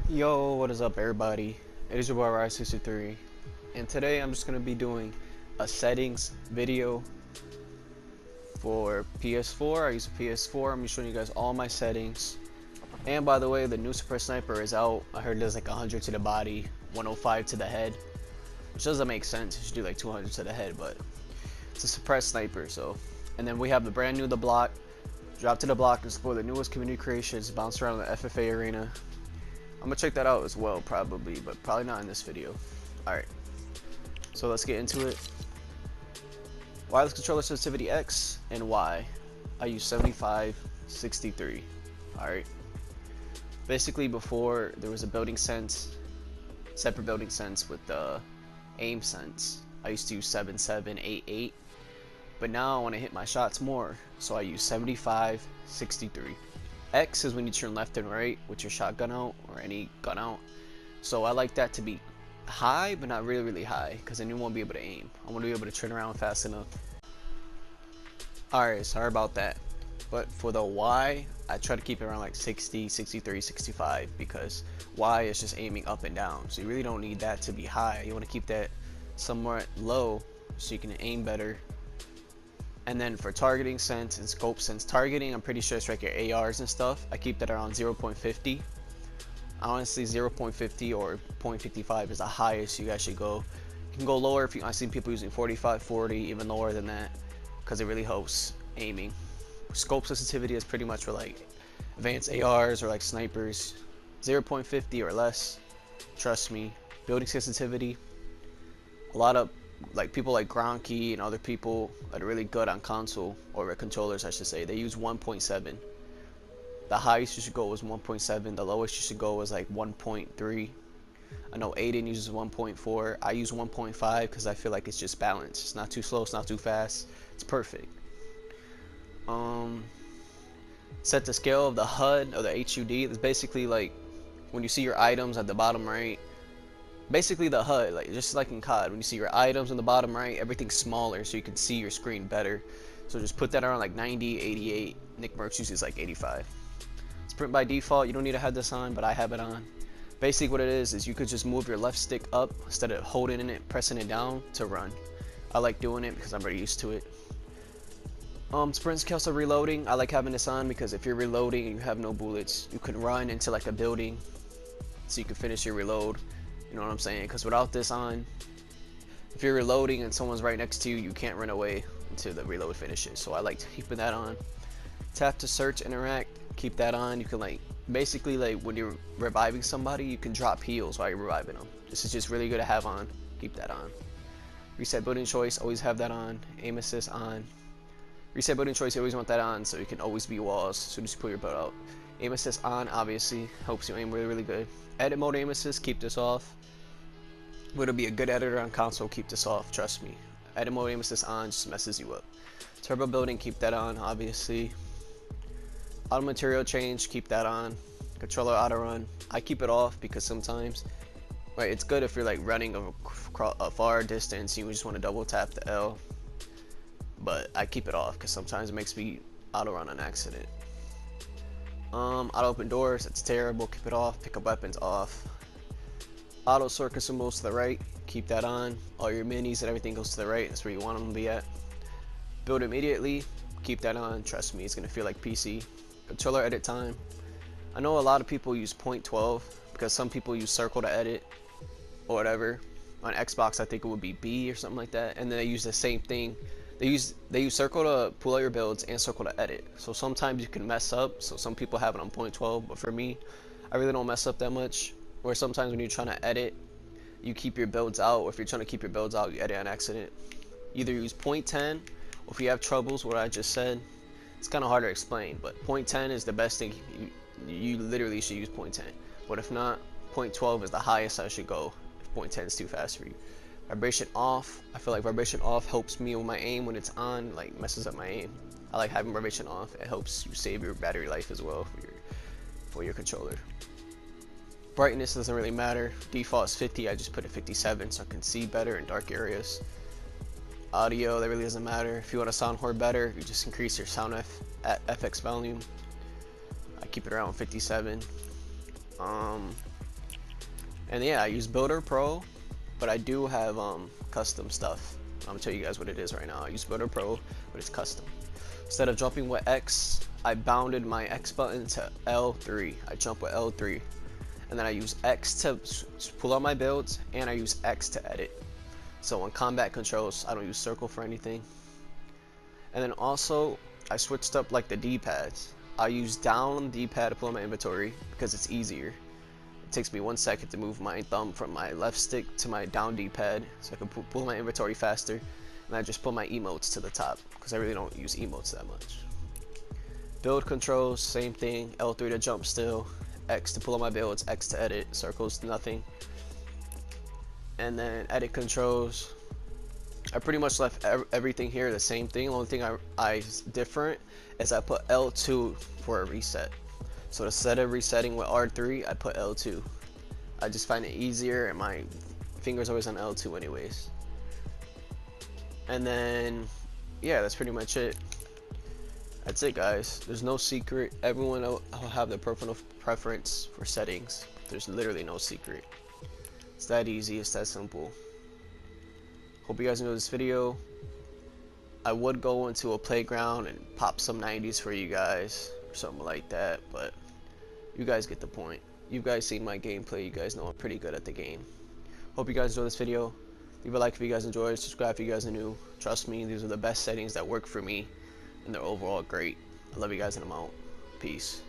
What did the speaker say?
Yo, what is up everybody? It is your boy Rise63, and today I'm just going to be doing a settings video for PS4. I use a PS4. I'm just showing you guys all my settings. And by the way, the new Super Sniper is out. I heard there's like 100 to the body, 105 to the head, which doesn't make sense. You should do like 200 to the head, but it's a suppressed sniper. So, and then we have the brand new The Block. Drop to the Block and explore the newest community creations, bounce around the FFA arena. I'm gonna check that out as well, probably, but probably not in this video. Alright, so let's get into it. Wireless controller sensitivity X and Y. I use 7563. Alright. Basically, before there was a building sense, separate building sense with the aim sense. I used to use 7788, but now I want to hit my shots more, so I use 7563. X is when you turn left and right with your shotgun out or any gun out. So I like that to be high, but not really high, because then you won't be able to aim. I want to be able to turn around fast enough. Alright, sorry about that. But for the Y, I try to keep it around like 60, 63, 65, because Y is just aiming up and down. So you really don't need that to be high. You want to keep that somewhat low so you can aim better. And then for targeting sense and scope sense, targeting, I'm pretty sure it's like your ARs and stuff. I keep that around 0.50. Honestly, 0.50 or 0.55 is the highest you guys should go. You can go lower if you. I've seen people using 45, 40, even lower than that, because it really helps aiming. Scope sensitivity is pretty much for like advanced ARs or like snipers. 0.50 or less. Trust me. Building sensitivity. A lot of like people like Gronky and other people that are really good on console or controllers, I should say, they use 1.7. The highest you should go was 1.7. The lowest you should go was like 1.3. I know Aiden uses 1.4. I use 1.5 because I feel like it's just balanced. It's not too slow, it's not too fast. It's perfect. Set the scale of the HUD or the HUD. It's basically like when you see your items at the bottom right. Basically the HUD, like just like in COD, when you see your items in the bottom right, everything's smaller so you can see your screen better. So just put that around like 90, 88. Nick Merckx uses like 85. Sprint by default, you don't need to have this on, but I have it on. Basically what it is you could just move your left stick up instead of holding it, pressing it down to run. I like doing it because I'm very used to it. Sprint scales are reloading. I like having this on because if you're reloading and you have no bullets, you can run into like a building so you can finish your reload. You know what I'm saying? Because without this on, if you're reloading and someone's right next to you, you can't run away until the reload finishes. So I like keeping that on. Tap to search, interact, keep that on. You can like, basically like when you're reviving somebody, you can drop heals while you're reviving them. This is just really good to have on. Keep that on. Reset building choice, always have that on. Aim assist on. Reset building choice, you always want that on so you can always be walls as soon as you pull your build out. Aim assist on, obviously, helps you aim really good. Edit mode aim assist, keep this off. Would be a good editor on console, keep this off, trust me. Edit mode aim assist on just messes you up. Turbo building, keep that on, obviously. Auto material change, keep that on. Controller auto run, I keep it off because sometimes, right, it's good if you're like running a far distance, you just want to double tap the L. But I keep it off because sometimes it makes me auto run on accident. Auto open doors, it's terrible, keep it off. Pick up weapons, off. Auto sort consumables to the right, keep that on. All your minis and everything goes to the right, that's where you want them to be at. Build immediately, keep that on, trust me, it's gonna feel like PC. Controller edit time. I know a lot of people use 0.12 because some people use circle to edit or whatever. On Xbox I think it would be B or something like that, and then they use the same thing. They use circle to pull out your builds and circle to edit. So sometimes you can mess up. So some people have it on 0.12, but for me, I really don't mess up that much. Or sometimes when you're trying to edit, you keep your builds out. Or if you're trying to keep your builds out, you edit on accident. Either use 0.10, or if you have troubles, what I just said, it's kind of hard to explain. But 0.10 is the best thing. You literally should use 0.10. But if not, 0.12 is the highest I should go. If 0.10 is too fast for you. Vibration off. I feel like vibration off helps me with my aim. When it's on, like messes up my aim. I like having vibration off. It helps you save your battery life as well for your controller. Brightness doesn't really matter. Default is 50. I just put it 57 so I can see better in dark areas. Audio, that really doesn't matter. If you want to sound more better, you just increase your sound FX volume. I keep it around 57. And yeah, I use Builder Pro, but I do have custom stuff. I'm gonna tell you guys what it is right now. I use Builder Pro, but it's custom. Instead of jumping with X, I bounded my X button to L3. I jump with L3. And then I use X to pull out my builds, and I use X to edit. So on combat controls, I don't use circle for anything. And then also, I switched up like the D-pads. I use down D-pad to pull out my inventory because it's easier. It takes me 1 second to move my thumb from my left stick to my down D-pad, so I can pull my inventory faster. And I just put my emotes to the top because I really don't use emotes that much. Build controls, same thing. L3 to jump still, X to pull out my builds, X to edit, circles nothing. And then edit controls, I pretty much left everything here the same thing. The only thing I different is I put L2 for a reset. So instead of resetting with R3, I put L2. I just find it easier, and my finger's always on L2 anyways. And then yeah, that's pretty much it. That's it, guys. There's no secret. Everyone will have their personal preference for settings. There's literally no secret. It's that easy, it's that simple. Hope you guys enjoyed this video. I would go into a playground and pop some 90s for you guys or something like that, but you guys get the point. You guys seen my gameplay, you guys know I'm pretty good at the game. Hope you guys enjoyed this video. Leave a like if you guys enjoyed, subscribe if you guys are new. Trust me, these are the best settings that work for me, and they're overall great. I love you guys, and I'm out. Peace.